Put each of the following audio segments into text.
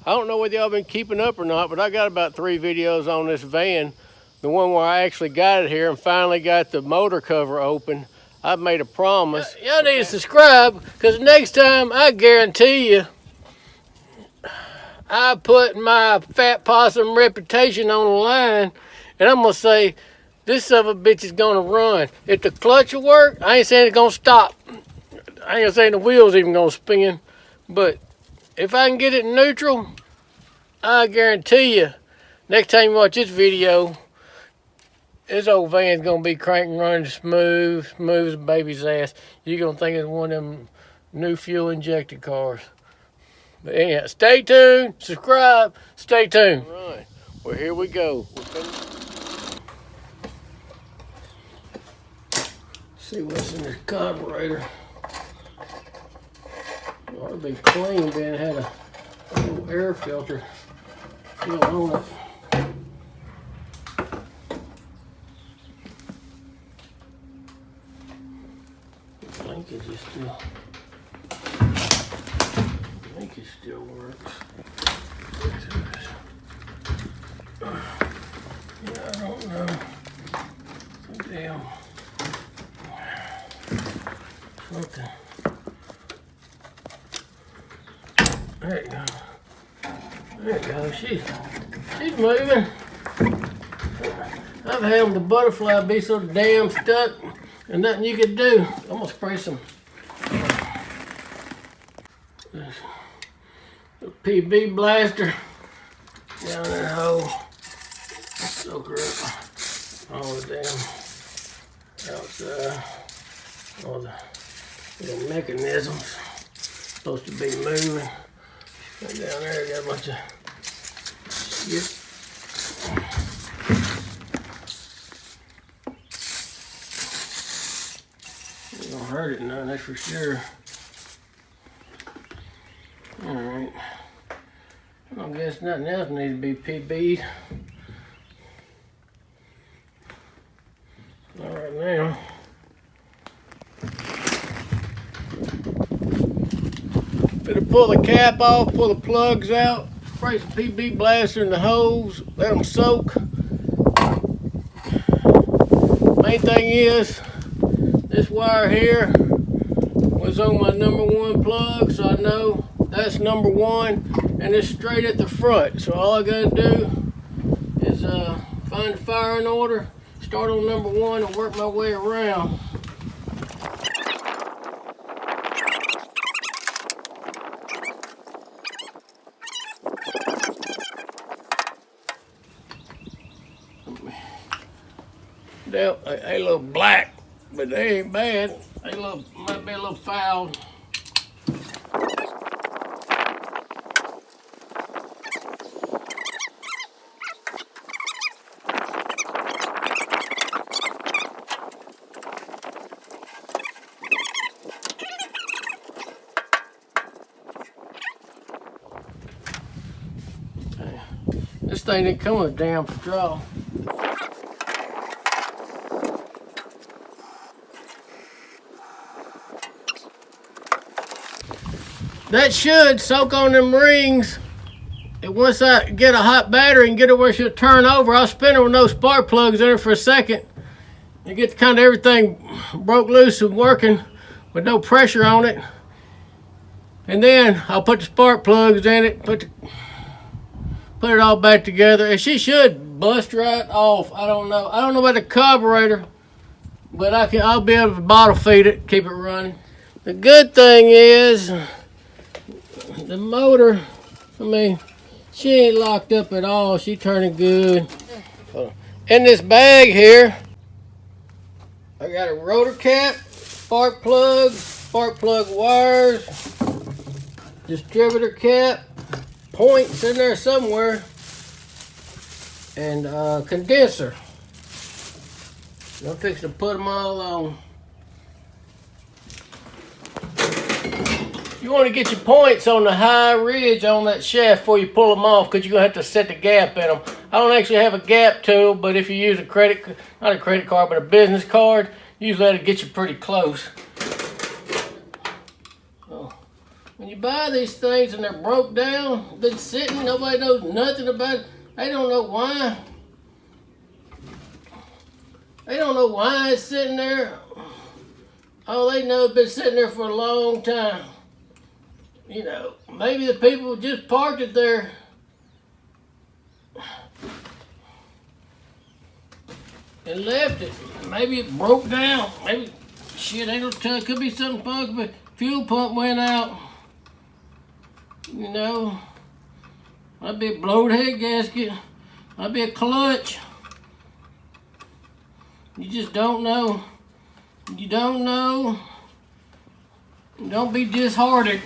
I don't know whether y'all been keeping up or not, but I got about 3 videos on this van. The one where I actually got it here and finally got the motor cover open. I've made a promise. Y'all need to subscribe, because next time, I guarantee you, I put my fat possum reputation on the line, and I'm going to say, this son of a bitch is going to run. If the clutch will work, I ain't saying it's going to stop. I ain't saying the wheel's even going to spin, but if I can get it neutral, I guarantee you, next time you watch this video, this old van's gonna be cranking, running smooth as a baby's ass. You're gonna think it's one of them new fuel injected cars. But anyhow, stay tuned, subscribe, stay tuned. All right, well, here we go. See what's in this carburetor. It ought to be clean, being it had a little air filter still on it. Linkage still works. Yeah, I don't know. Damn. Something. There you go. There you go. She's moving. I've had the butterfly be so damn stuck and nothing you could do. I'm gonna spray some PB blaster down that hole. Soak her up all the damn outside. All the little mechanisms supposed to be moving. Right down there, got a bunch of shit. Ain't gonna hurt it none, that's for sure. Alright. I guess nothing else needs to be PB'd. Not right now. Better pull the cap off, pull the plugs out, spray some PB blaster in the hose, let them soak. Main thing is, this wire here was on my #1 plug, so I know that's #1, and it's straight at the front. So all I gotta do is find the firing order, start on #1, and work my way around. They a little black, but they ain't bad. They might be a little foul. This thing didn't come with a damn patrol. That should soak on them rings. And once I get a hot battery and get it where she'll turn over, I'll spin her with no spark plugs in her for a second and get kind of everything broke loose and working with no pressure on it. And then I'll put the spark plugs in it, put it all back together, and she should bust right off. I don't know about the carburetor, but I'll be able to bottle feed it, keep it running. The good thing is, the motor, I mean, she ain't locked up at all. She turning good. In this bag here, I got a rotor cap, spark plug wires, distributor cap, points in there somewhere, and condenser. I'm fixing to put them all on. You want to get your points on the high ridge on that shaft before you pull them off, because you're going to have to set the gap in them. I don't actually have a gap tool, but if you use not a credit card, but a business card, usually that'll get you pretty close. Oh, when you buy these things and they're broke down, been sitting, nobody knows nothing about it. They don't know why. They don't know why it's sitting there. All they know it's been sitting there for a long time. You know, maybe the people just parked it there. And left it. Maybe it broke down. Maybe, shit, ain't no tell. It could be something funky, but fuel pump went out. You know, might be a blowed head gasket. Might be a clutch. You just don't know. You don't know. Don't be disheartened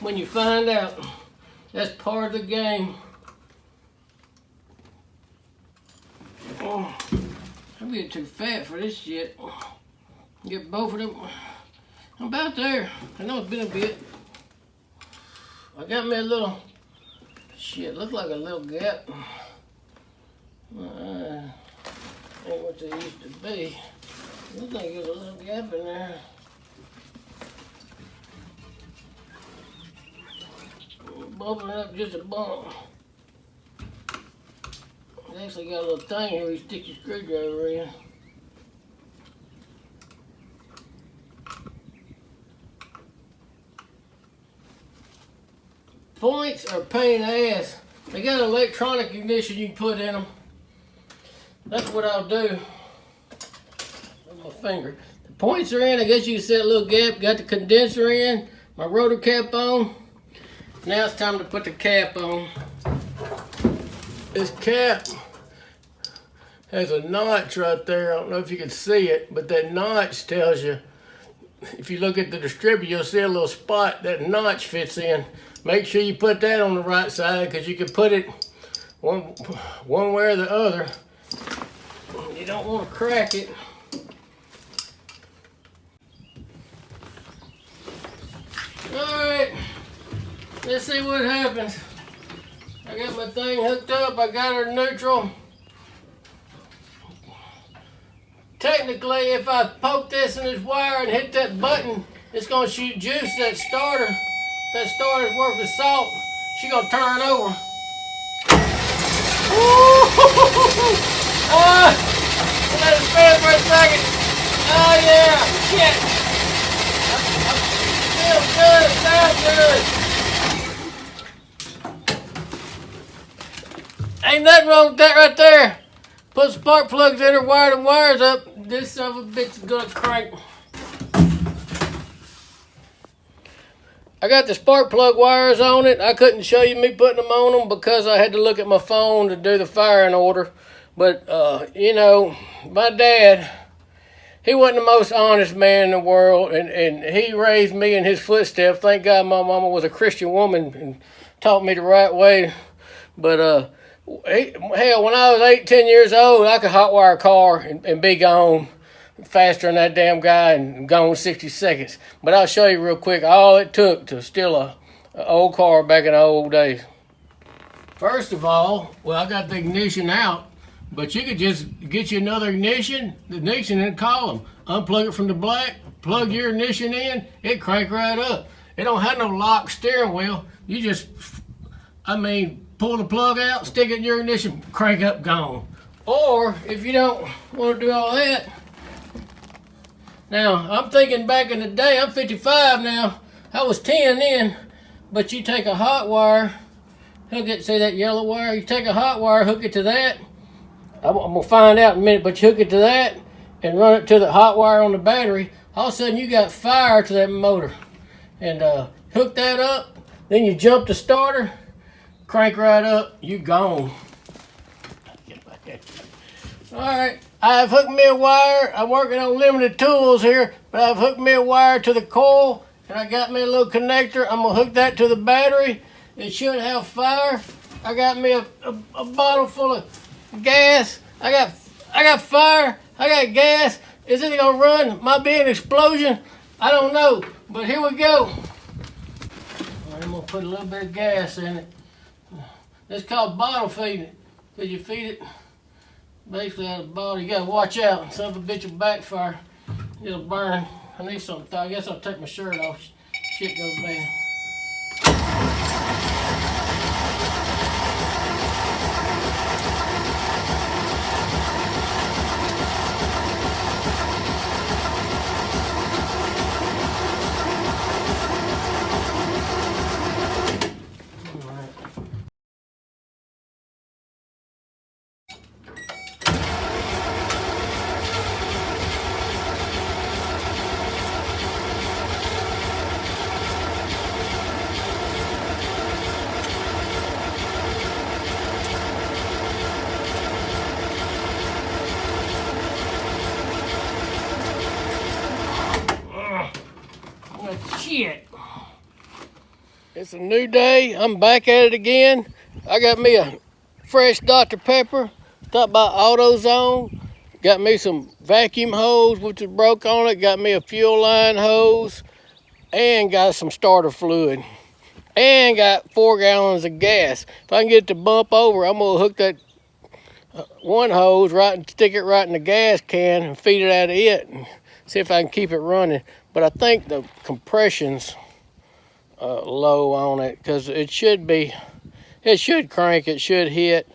when you find out. That's part of the game. Oh, I'm getting too fat for this shit. Get both of them. I'm about there. I know it's been a bit. I got me a little, shit, look like a little gap. Ain't what they used to be. Looks like there's a little gap in there. Bubbling up just a bump. They actually got a little thing here where you stick your screwdriver in. Points are a pain in the ass. They got electronic ignition you can put in them. That's what I'll do. With my finger. The points are in. I guess you can see a little gap. Got the condenser in. My rotor cap on. Now it's time to put the cap on. This cap has a notch right there. I don't know if you can see it, but that notch tells you, if you look at the distributor, you'll see a little spot that notch fits in. Make sure you put that on the right side, because you can put it one way or the other. You don't want to crack it. Alright, let's see what happens. I got my thing hooked up, I got her neutral. Technically, if I poke this in this wire and hit that button, it's going to shoot juice that starter. If that starter's worth the salt, she's going to turn over. Let it spin for a second. Oh yeah, shit. Feels good, sounds good. Ain't nothing wrong with that right there. Put spark plugs in her, wire them wires up. This son of a bitch is gonna crank. I got the spark plug wires on it. I couldn't show you me putting them on them because I had to look at my phone to do the firing order. But, you know, my dad, he wasn't the most honest man in the world, and he raised me in his footsteps. Thank God my mama was a Christian woman and taught me the right way. But, hell, when I was 8, 10 years old, I could hotwire a car and be gone faster than that damn guy and gone 60 seconds. But I'll show you real quick all it took to steal an old car back in the old days. First of all, well, I got the ignition out, but you could just get you another ignition, and call them. Unplug it from the black, plug your ignition in, it crank right up. It don't have no lock steering wheel. You just, pull the plug out, stick it in your ignition, crank up, gone. Or, if you don't want to do all that, now, I'm thinking back in the day, I'm 55 now, I was 10 then, but you take a hot wire, hook it, see that yellow wire? You take a hot wire, hook it to that, I'm going to find out in a minute, but you hook it to that and run it to the hot wire on the battery, all of a sudden you got fire to that motor. And hook that up, then you jump the starter, crank right up, you gone. Alright, I've hooked me a wire. I'm working on limited tools here, but I've hooked me a wire to the coil, and I got me a little connector. I'm going to hook that to the battery. It should have fire. I got me a bottle full of gas. I got fire. I got gas. Is it going to run? Might be an explosion. I don't know, but here we go. I'm going to put a little bit of gas in it. It's called bottle feeding, because you feed it basically out of the bottle. You gotta watch out. Son of a bitch will backfire. It'll burn. I need some. I guess I'll take my shirt off. Shit goes bad. It's a new day. I'm back at it again. I got me a fresh Dr. Pepper. Stopped by AutoZone. Got me some vacuum hose, which is broke on it. Got me a fuel line hose. And got some starter fluid. And got 4 gallons of gas. If I can get it to bump over, I'm going to hook that one hose right and stick it right in the gas can and feed it out of it. And see if I can keep it running. But I think the compression's low on it, because it should crank, it should hit,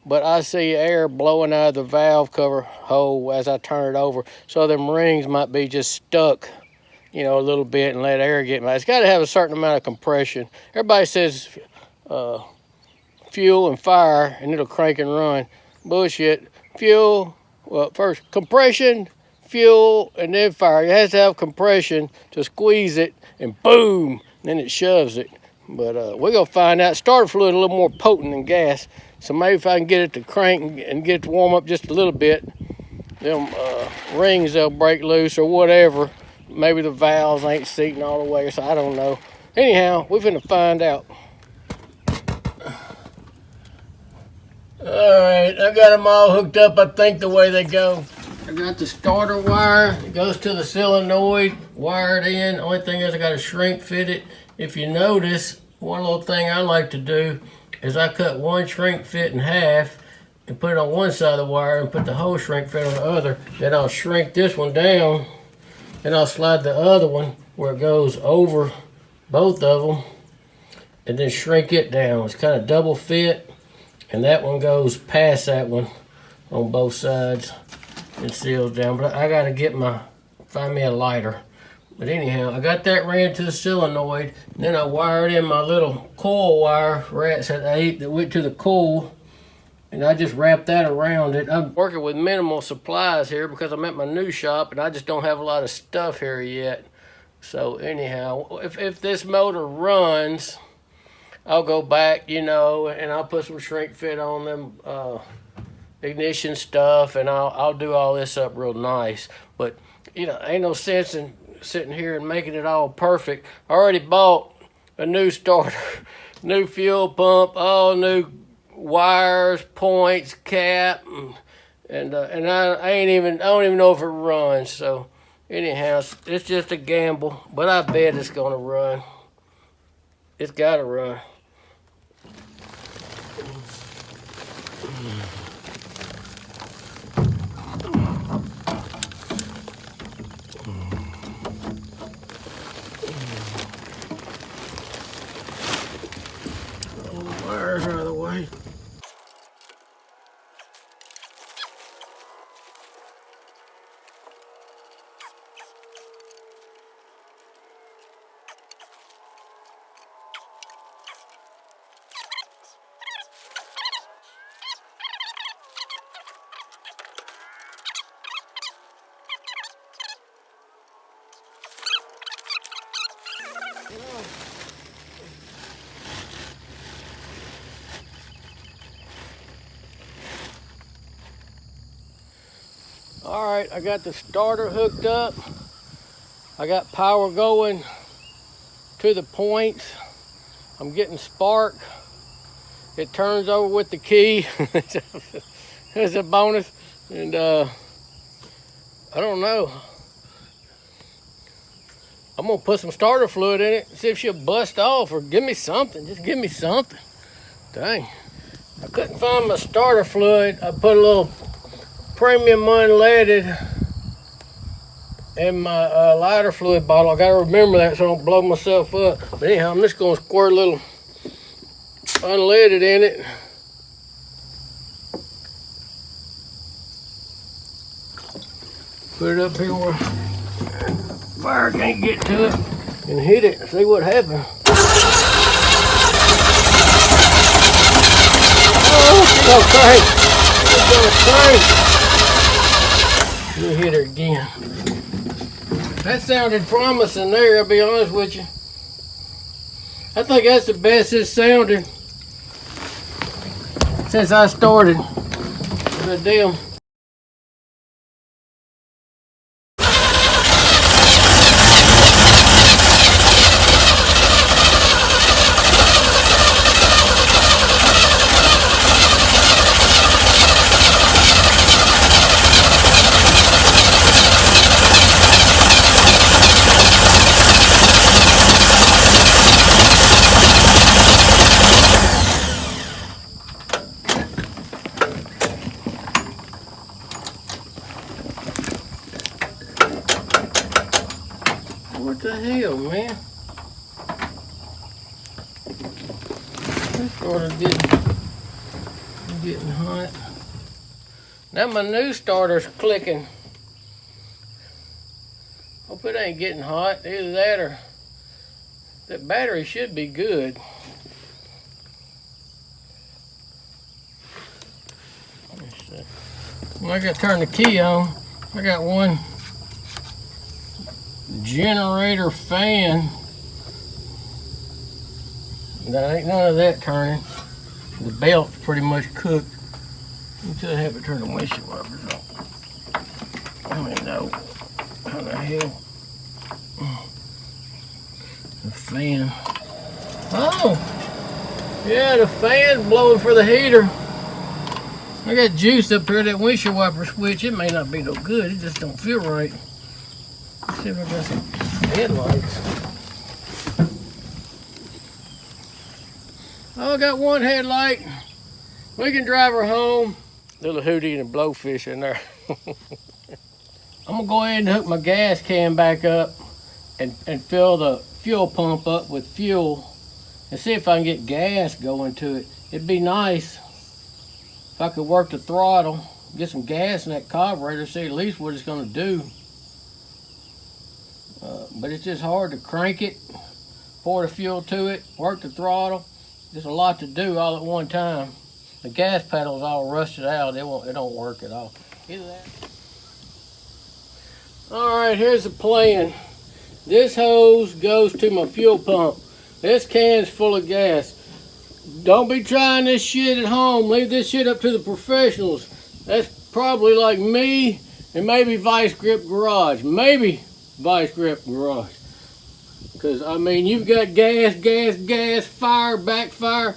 but I see air blowing out of the valve cover hole as I turn it over, so them rings might be just stuck, you know, a little bit, and let air get in. It's got to have a certain amount of compression. Everybody says fuel and fire and it'll crank and run. Bullshit. Fuel, well, first compression, fuel, and then fire. It has to have compression to squeeze it, and boom, then it shoves it. But we're gonna find out. Starter fluid a little more potent than gas, so maybe if I can get it to crank and get it to warm up just a little bit, them rings, they'll break loose or whatever. Maybe the valves ain't seating all the way, so I don't know. Anyhow, we're finna find out. All right, I got them all hooked up, I think, the way they go. I got the starter wire. It goes to the solenoid, wired in. Only thing is I got to shrink fit it. If you notice, one little thing I like to do is I cut one shrink fit in half and put it on one side of the wire and put the whole shrink fit on the other. Then I'll shrink this one down, and I'll slide the other one where it goes over both of them, and then shrink it down. It's kind of double fit, and that one goes past that one on both sides. It seals down, but I gotta find me a lighter. But anyhow, I got that ran to the solenoid, and then I wired in my little coil wire, rats at 8, that went to the coil, and I just wrapped that around it. I'm working with minimal supplies here because I'm at my new shop, and I just don't have a lot of stuff here yet. So anyhow, if this motor runs, I'll go back, you know, and I'll put some shrink fit on them ignition stuff, and I'll do all this up real nice. But you know, ain't no sense in sitting here and making it all perfect. I already bought a new starter, new fuel pump, all new wires, points, cap, and I don't even know if it runs. So anyhow, it's just a gamble, but I bet it's gonna run. It's gotta run. Wires out of the way. All right, I got the starter hooked up. I got power going to the points. I'm getting spark. It turns over with the key. It's a bonus. And I don't know. I'm gonna put some starter fluid in it, see if she'll bust off or give me something. Just give me something. Dang. I couldn't find my starter fluid. I put a little premium unleaded in my lighter fluid bottle. I gotta remember that so I don't blow myself up. But anyhow, I'm just gonna squirt a little unleaded in it. Put it up here where fire can't get to it, and hit it and see what happens. Oh, it's gonna crank. It's gonna crank. Let me hit her again. That sounded promising there, I'll be honest with you. I think that's the best it's sounded since I started. Good deal. It's sort of getting hot. Now my new starter's clicking. Hope it ain't getting hot. Either that or that battery should be good. When I got to turn the key on, I got one generator fan. There ain't none of that turning. The belt's pretty much cooked. Until I have to turn the windshield wipers on. I mean, no. How the hell? The fan. Oh! Yeah, the fan's blowing for the heater. I got juice up here, that windshield wiper switch. It may not be no good. It just don't feel right. Let's see if I got some headlights. Oh, I got one headlight. We can drive her home. Little hootie and a blowfish in there. I'm gonna go ahead and hook my gas can back up and fill the fuel pump up with fuel and see if I can get gas going to it. It'd be nice if I could work the throttle, get some gas in that carburetor, see at least what it's gonna do. But it's just hard to crank it, pour the fuel to it, work the throttle. There's a lot to do all at one time. The gas pedal's all rusted out. It don't work at all. Either that. All right, here's the plan. This hose goes to my fuel pump. This can's full of gas. Don't be trying this shit at home. Leave this shit up to the professionals. That's probably like me and maybe Vice Grip Garage. Maybe Vice Grip Garage. Because, I mean, you've got gas, fire, backfire.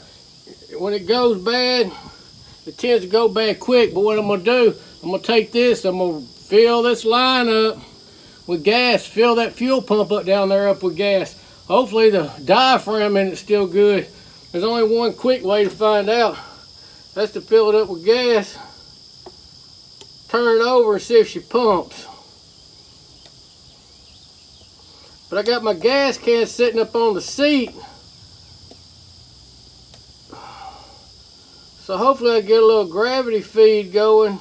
When it goes bad, it tends to go bad quick. But what I'm going to do, I'm going to take this, I'm going to fill this line up with gas, fill that fuel pump up down there up with gas. Hopefully the diaphragm in it's still good. There's only one quick way to find out. That's to fill it up with gas, turn it over and see if she pumps. But I got my gas can sitting up on the seat. So hopefully I get a little gravity feed going.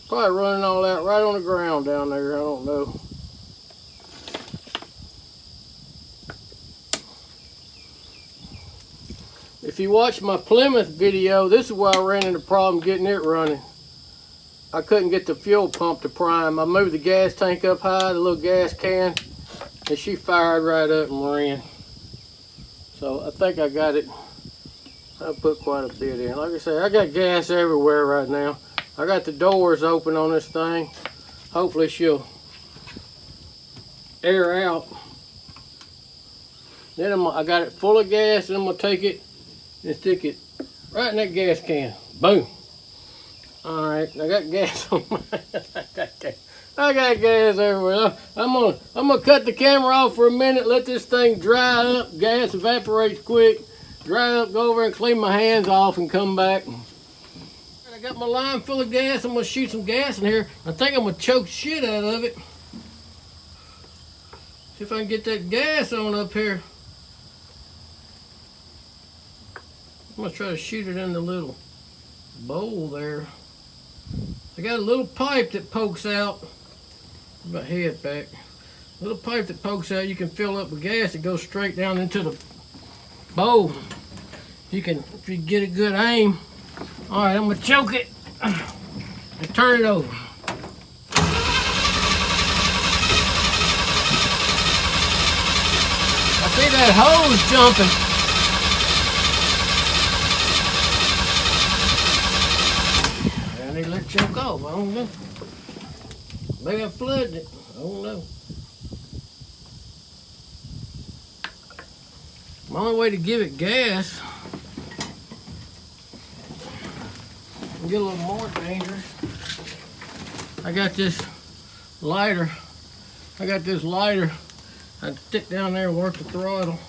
Probably running all that right on the ground down there, I don't know. If you watch my Plymouth video, this is where I ran into a problem getting it running. I couldn't get the fuel pump to prime. I moved the gas tank up high, the little gas can, and she fired right up and ran. So I think I got it. I put quite a bit in. Like I said, I got gas everywhere right now. I got the doors open on this thing. Hopefully she'll air out. Then I got it full of gas, and I'm gonna take it and stick it right in that gas can. Boom. All right, I got gas on my. I got gas everywhere. I'm gonna cut the camera off for a minute. Let this thing dry up. Gas evaporates quick. Dry up. Go over and clean my hands off and come back. I got my line full of gas. I'm gonna shoot some gas in here. I think I'm gonna choke shit out of it. See if I can get that gas on up here. I'm gonna try to shoot it in the little bowl there. I got a little pipe that pokes out. My head back. A little pipe that pokes out. You can fill up with gas. It goes straight down into the bowl. If you get a good aim. All right, I'm gonna choke it and turn it over. I see that hose jumping. I need to let it choke off. I don't know. Maybe I flooded it. I don't know. My only way to give it gas and get a little more dangerous. I got this lighter. I stick down there and work the throttle.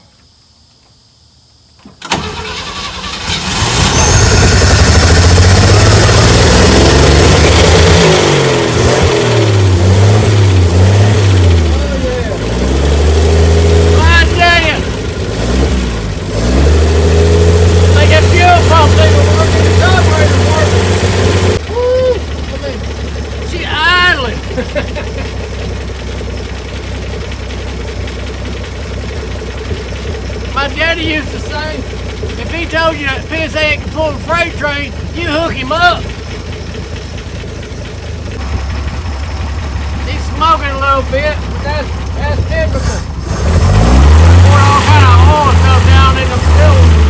My daddy used to say, if he told you that PSA can pull a freight train, you hook him up. He's smoking a little bit, but that's typical. Poured all kind of oil stuff down in the fuel.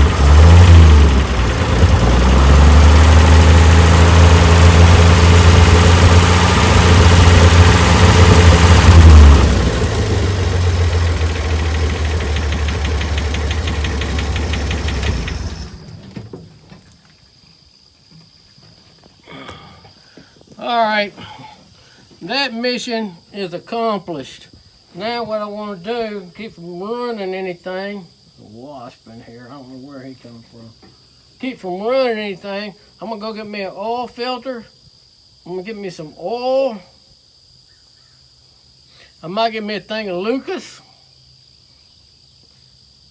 All right, that mission is accomplished. Now what I want to do, keep from running anything. There's a wasp in here, I don't know where he comes from. Keep from running anything, I'm gonna go get me an oil filter. I'm gonna get me some oil. I might get me a thing of Lucas.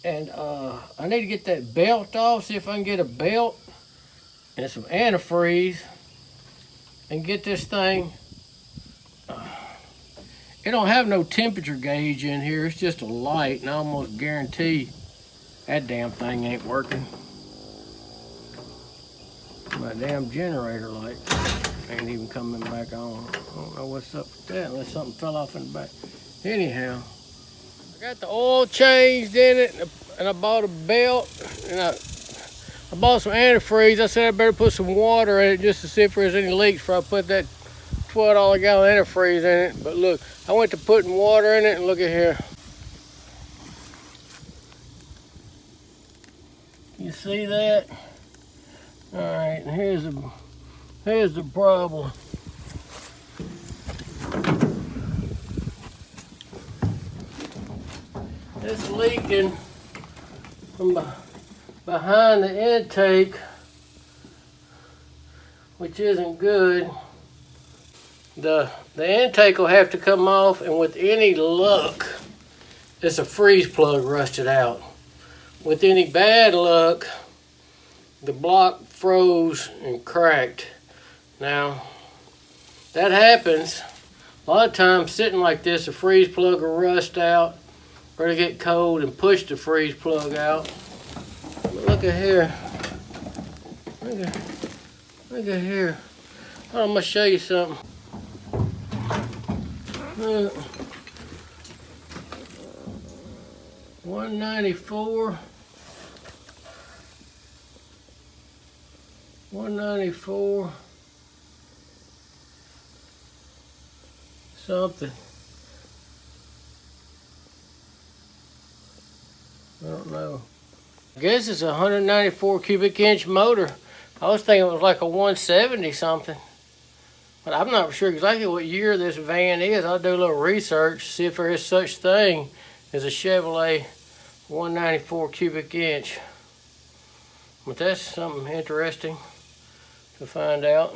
And I need to get that belt off, see if I can get a belt and some antifreeze and get this thing. It don't have no temperature gauge in here, it's just a light, and I almost guarantee that damn thing ain't working. My damn generator light ain't even coming back on. I don't know what's up with that unless something fell off in the back. Anyhow, I got the oil changed in it, and I bought a belt, and I bought some antifreeze. I said I better put some water in it just to see if there's any leaks before I put that $12 gallon antifreeze in it. But look, I went to putting water in it, and look at here. You see that? All right, and here's the problem. It's leaking from behind the intake, which isn't good. The intake will have to come off, and with any luck, it's a freeze plug rusted out. With any bad luck, the block froze and cracked. Now, that happens. A lot of times sitting like this, the freeze plug will rust out, or to get cold and push the freeze plug out. But look at here. Look at here. I'm gonna show you something. 194. 194. Something. I don't know. I guess it's a 194 cubic inch motor. I was thinking it was like a 170 something. But I'm not sure exactly what year this van is. I'll do a little research, see if there is such thing as a Chevrolet 194 cubic inch. But that's something interesting to find out.